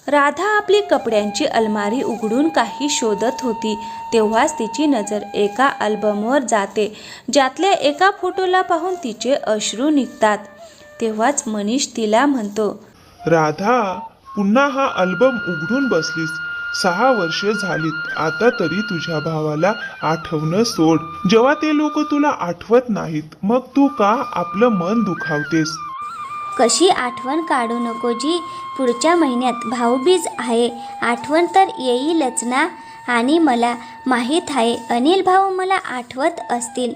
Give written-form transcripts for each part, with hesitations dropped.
राधा आपली कपड्यांची अलमारी उघडून काही शोधत होती तेव्हाच तिची नजर एका अल्बमवर जाते, ज्यातल्या एका फोटोला पाहून तिचे अश्रू निघतात. तेव्हाच मनीष तिला म्हणतो, राधा, पुन्हा हा अल्बम उघडून बसलीस. 6 वर्षे झालीत. आता तरी तुझ्या भावाला आठवणं सोड. जेव्हा ते लोक तुला आठवत नाहीत, मग तू का आपलं मन दुखावतेस? कशी आठवण काढू नको जी. पुढच्या महिन्यात भाऊबीज आहे. आठवण तर येईलच ना. आणि मला माहीत आहे अनिल भाऊ मला आठवत असतील.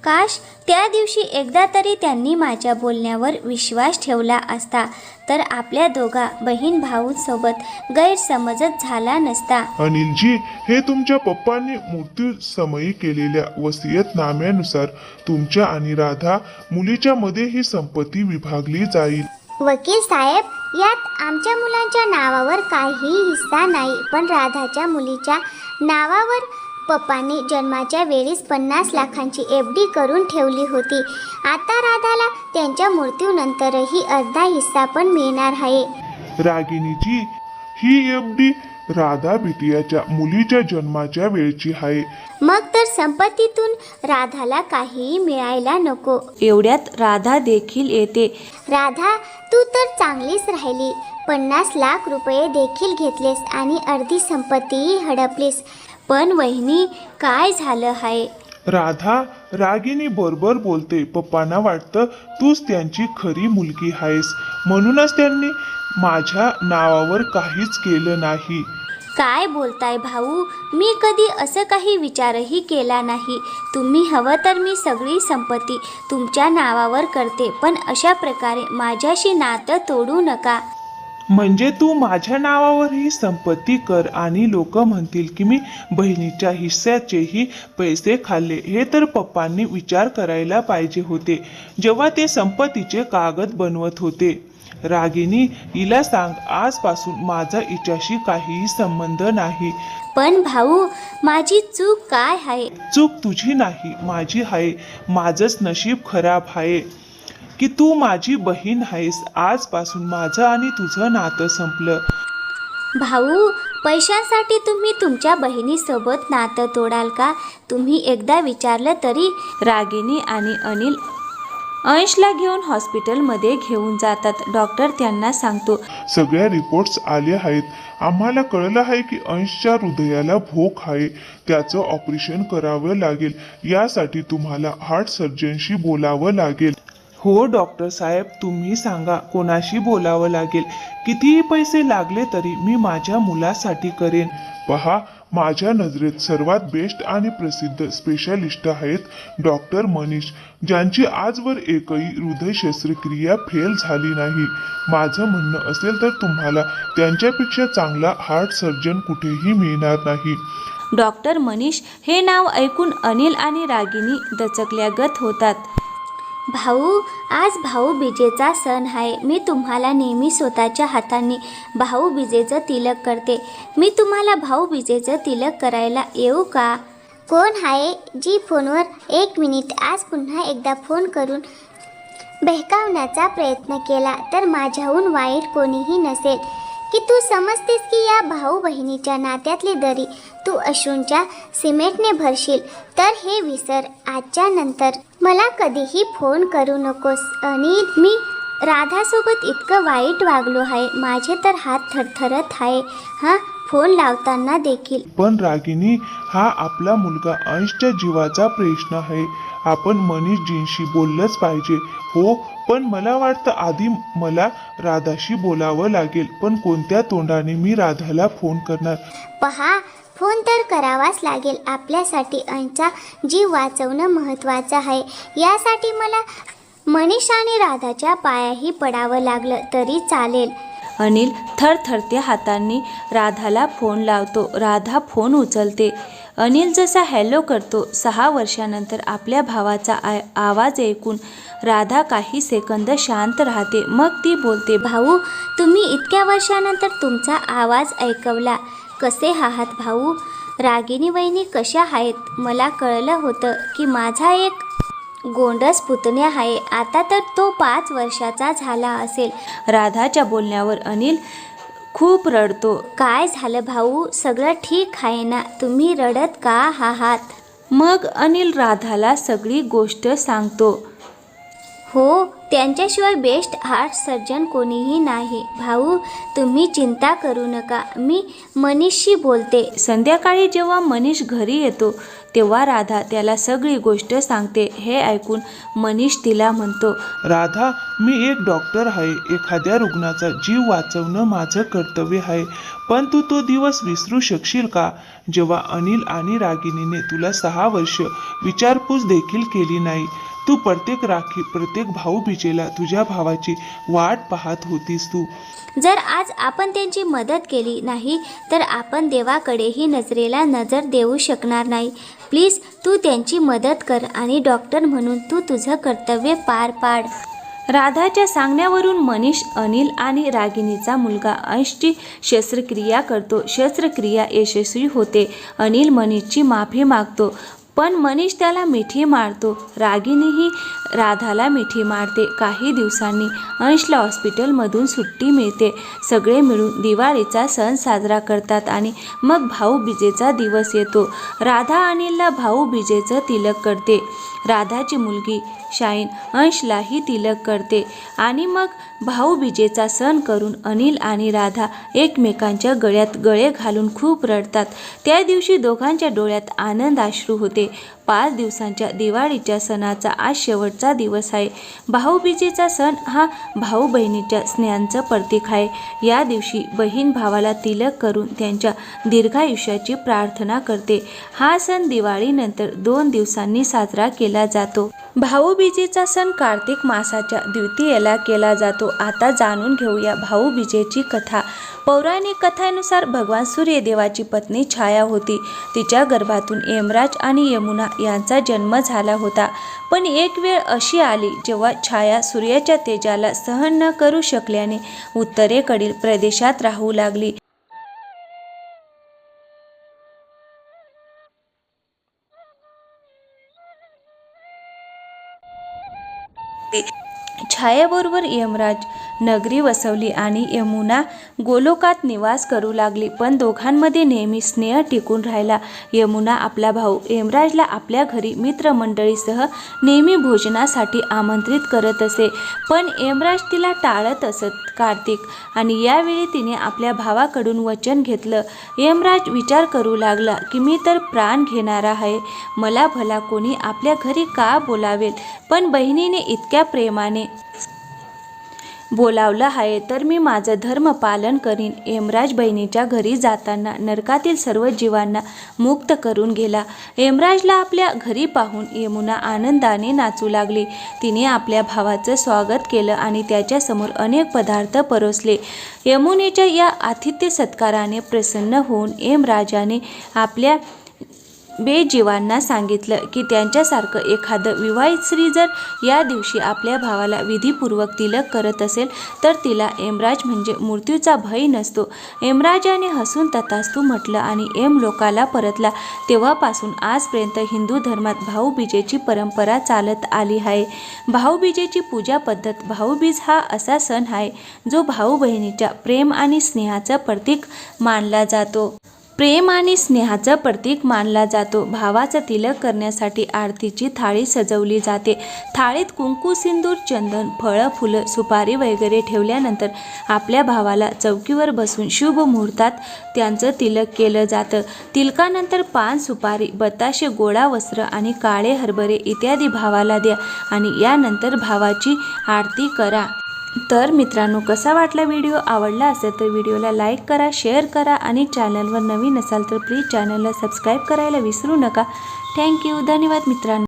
काश त्या दिवशी एकदा तरी त्यांनी माझ्या बोलण्यावर विश्वास ठेवला असता, तर आपल्या दोघा बहीण भाऊंसोबत गैरसमजच झाला नसता. अनिलजी, हे तुमच्या पप्पांनी मृत्यूसमयी केलेल्या वसियतनाम्यानुसार तुमच्या आणि राधा मुलीच्या मध्ये ही संपत्ती विभागली जाईल. वकील साहेब, यात आमच्या मुलांच्या नावावर काहीही हिस्सा नाही, पण राधाच्या मुलीच्या नावावर पप्पांनी जन्माच्या वेळीस 50 लाखांची FD करून ठेवली होती. आता राधाला त्यांच्या मृत्यूनंतरही अर्धा हिस्सा पण मिळणार आहे. रागिनीजी, ही FD राधा बिटियाच्या मुलीच्या जन्माच्या वेळची आहे. मग तर संपत्तीतून राधाला काहीही मिळायला नको. एवढ्यात राधा देखील येते. राधा, तू तर चांगलीच राहिली. 50 लाख रुपये देखील घेतलेस आणि अर्धी संपत्तीही हडपलीस. पण वहिनी, काय झालं आहे? राधा, रागिनी बरोबर बोलते. पप्पांना वाटतं तूच त्यांची खरी मुलगी आहेस, म्हणूनच त्यांनी माझ्या नावावर काहीच केलं नाही. काय बोलताय भाऊ? मी कधी असं काही विचारही केला नाही. तुम्ही हवं तर मी सगळी संपत्ती तुमच्या नावावर करते, पण अशा प्रकारे माझ्याशी नातं तोडू नका. म्हणजे तू माझ्या नावावर ही संपत्ती कर आणि लोक म्हणतील की मी बहिणीच्या हिस्स्याचेही पैसे खाल्ले. हे तर पप्पांनी विचार करायला पाहिजे होते जेव्हा ते संपत्तीचे कागद बनवत होते. रागिनी, हिला सांग आजपासून माझा हिच्याशी काहीही संबंध नाही. पण भाऊ, माझी चूक काय आहे? चूक तुझी नाही, माझी आहे. माझंच नशीब खराब आहे की तू माझी बहीण आहेस. आजपासून माझं आणि तुझं नातं संपलं. भाऊ, पैशांसाठी तुम्ही तुमच्या बहिणीसोबत नातं तोडाल का? तुम्ही एकदा विचारलं तरी? रागिनी आणि अनिल अंशला घेऊन हॉस्पिटलमध्ये घेऊन जातात. डॉक्टर त्यांना सांगतो, सगळ्या रिपोर्ट्स आले आहेत. आम्हाला कळलं आहे की अंशच्या हृदयाला भोक आहे. त्याचं ऑपरेशन करावं लागेल. यासाठी तुम्हाला हार्ट सर्जनशी बोलावं लागेल. हो डॉक्टर साहेब, तुम्ही सांगा कोणाशी बोलावं लागेल. कितीही पैसे लागले तरी मी माझ्या मुलासाठी करेन. पहा, माझ्या नजरेत सर्वात बेस्ट आणि प्रसिद्ध स्पेशालिस्ट आहेत डॉक्टर मनीष, ज्यांची आजवर एकही हृदय शस्त्रक्रिया फेल झाली नाही. माझं म्हणणं असेल तर तुम्हाला त्यांच्यापेक्षा चांगला हार्ट सर्जन कुठेही मिळणार नाही. डॉक्टर मनीष हे नाव ऐकून अनिल आणि रागिनी दचकल्यागत होतात. भाऊ, आज भाऊबीजेचा सण आहे. मी तुम्हाला नेहमी स्वतःच्या हातांनी भाऊबीजेचं तिलक करते. मी तुम्हाला भाऊबीजेचं तिलक करायला येऊ का? कोण आहे जी फोनवर? 1 मिनिट. आज पुन्हा एकदा फोन करून बहकावण्याचा प्रयत्न केला तर माझ्याहून वाईट कोणीही नसेल. की तू समजतेस की या भाऊ बहिणीच्या नात्यातली दरी तू अश्रूंच्या सिमेंटने भरशील, तर हे विसर. आजच्या नंतर मला कधीही फोन करू नकोस. अनिल, मी राधासोबत इतकं वाईट वागलो आहे. माझे तर हात थरथरत आहे फोन लावताना देखील. पण रागिनी, हा आपला मुलगा अंशच्या जीवाचा प्रश्न आहे. आपण मनीषजींशी बोललंच पाहिजे. हो, पण मला वाटतं आधी मला राधाशी बोलावं लागेल. पण कोणत्या तोंडाने मी राधाला फोन करणार? पहा, फोन तर करावाच लागेल. आपल्यासाठी अंशचा जीव वाचवणं महत्त्वाचं आहे. यासाठी मला मनीष आणि राधाच्या पायाही पडावं लागलं तरी चालेल. अनिल थरथरत्या हातांनी राधाला फोन लावतो. राधा फोन उचलते. अनिल जसा हॅलो करतो, 6 वर्षानंतर आपल्या भावाचा आवाज ऐकून राधा काही सेकंद शांत राहते. मग ती बोलते, भाऊ, तुम्ही इतक्या वर्षानंतर तुमचा आवाज ऐकवला. कसे आहात भाऊ? रागिनी वहिनी कशा आहेत? मला कळलं होतं की माझा एक गोंडस पुतण्या आहे. आता तर तो 5 वर्षाचा झाला असेल. राधाच्या बोलण्यावर अनिल खूप रडतो. काय झालं भाऊ, सगळं ठीक आहे ना? तुम्ही रडत का आहात? मग अनिल राधाला सगळी गोष्ट सांगतो. हो, त्यांच्याशिवाय बेस्ट हार्ट सर्जन कोणीही नाही. भाऊ, तुम्ही चिंता करू नका, मी मनीषशी बोलते. संध्याकाळी जेव्हा मनीष घरी येतो तेव्हा राधा त्याला सगळी गोष्ट सांगते. हे ऐकून मनीष तिला म्हणतो, राधा, मी एक डॉक्टर आहे. एखाद्या रुग्णाचा जीव वाचवणं माझं कर्तव्य आहे. पण तू तो दिवस विसरू शकशील का, जेव्हा अनिल आणि रागिनीने तुला 6 वर्ष विचारपूस देखील केली नाही? तू प्रत्येक राखी, प्रत्येक भाऊबीजेला तुझ्या भावाची वाट पाहत होतीस. तू जर आज आपण त्यांची मदत केली नाही तर आपण देवाकडेही नजरेला नजर देऊ शकणार नाही. प्लीज तू त्यांची मदत कर आणि डॉक्टर म्हणून तू तुझं कर्तव्य पार पाड. राधाच्या सांगण्यावरून मनीष अनिल आणि रागिनीचा मुलगा अंशची शस्त्रक्रिया करतो. शस्त्रक्रिया यशस्वी होते. अनिल मनीषची माफी मागतो पण मनीष त्याला मिठी मारतो. रागिनीही राधाला मिठी मारते. काही दिवसांनी अंशला हॉस्पिटलमधून सुट्टी मिळते. सगळे मिळून दिवाळीचा सण साजरा करतात आणि मग भाऊबीजेचा दिवस येतो. राधा अनिलला भाऊबीजेचं तिलक करते. राधाची मुलगी शाईन अंशलाही तिलक करते आणि मग भाऊबीजेचा सण करून अनिल आणि राधा एकमेकांच्या गळ्यात गळे घालून खूप रडतात. त्या दिवशी दोघांच्या डोळ्यात आनंद अश्रू होते. 5 दिवसांच्या दिवाळीच्या सणाचा आज शेवटचा दिवस आहे. भाऊबीजेचा सण हा भाऊ बहिणीच्या स्नेहाचं प्रतीक आहे. या दिवशी बहीण भावाला तिलक करून त्यांच्या दीर्घायुष्याची प्रार्थना करते. हा सण दिवाळीनंतर 2 दिवसांनी साजरा केला जातो. भाऊबीजेचा सण कार्तिक मासाच्या द्वितीयेला केला जातो. आता जाणून घेऊया भाऊबीजेची कथा. पौराणिक कथानुसार भगवान सूर्यदेवाची पत्नी छाया होती. तिच्या गर्भातून यमराज आणि यमुना यांचा जन्म झाला होता. पण एक वेळ अशी आली जेव्हा छाया सूर्याच्या तेजाला सहन न करू शकल्याने उत्तरेकडील प्रदेशात राहू लागली. छायेबरोबर यमराज नगरी वसवली आणि यमुना गोलोकात निवास करू लागली. पण दोघांमध्ये नेहमी स्नेह टिकून राहिला. यमुना आपला भाऊ यमराजला आपल्या घरी मित्रमंडळीसह नेहमी भोजनासाठी आमंत्रित करत असे. पण यमराज तिला टाळत असत. कार्तिक आणि यावेळी तिने आपल्या भावाकडून वचन घेतलं. यमराज विचार करू लागला की मी तर प्राण घेणारा आहे, मला भला कोणी आपल्या घरी का बोलावेल? पण बहिणीने इतक्या प्रेमाने बोलावलं आहे तर मी माझं धर्म पालन करीन. यमराज बहिणीच्या घरी जाताना नरकातील सर्व जीवांना मुक्त करून गेला. यमराजला आपल्या घरी पाहून यमुना आनंदाने नाचू लागली. तिने आपल्या भावाचं स्वागत केलं आणि त्याच्यासमोर अनेक पदार्थ परोसले. यमुनेच्या या आतिथ्य सत्काराने प्रसन्न होऊन यमराजाने आपल्या बेजीवांना सांगितलं की त्यांच्यासारखं एखादं विवाहित स्त्री जर या दिवशी आपल्या भावाला विधीपूर्वक तिलक करत असेल तर तिला यमराज म्हणजे मृत्यूचा भय नसतो. यमराजाने हसून तथास्तु म्हटलं आणि यमलोकाला परतला. तेव्हापासून आजपर्यंत हिंदू धर्मात भाऊबीजेची परंपरा चालत आली आहे. भाऊबीजेची पूजा पद्धत. भाऊबीज हा असा सण आहे जो भाऊ बहिणीच्या प्रेम आणि स्नेहाचं प्रतीक मानला जातो. मानला जातो. भावाचं तिलक करण्यासाठी आरतीची थाळी सजवली जाते. थाळीत कुंकू, सिंदूर, चंदन, फळं, फुलं, सुपारी वगैरे ठेवल्यानंतर आपल्या भावाला चौकीवर बसून शुभ मुहूर्तात त्यांचं तिलक केलं जातं. तिलकानंतर पान, सुपारी, बताशे, गोळा वस्त्र आणि काळे हरभरे इत्यादी भावाला द्या आणि यानंतर भावाची आरती करा. तर मित्रांनो, कसा वाटला व्हिडिओ? आवडला असेल तर व्हिडिओला लाईक करा, शेअर करा आणि चॅनलवर नवीन असाल तर प्लीज चॅनलला सबस्क्राईब करायला विसरू नका. थँक्यू. धन्यवाद मित्रांनो.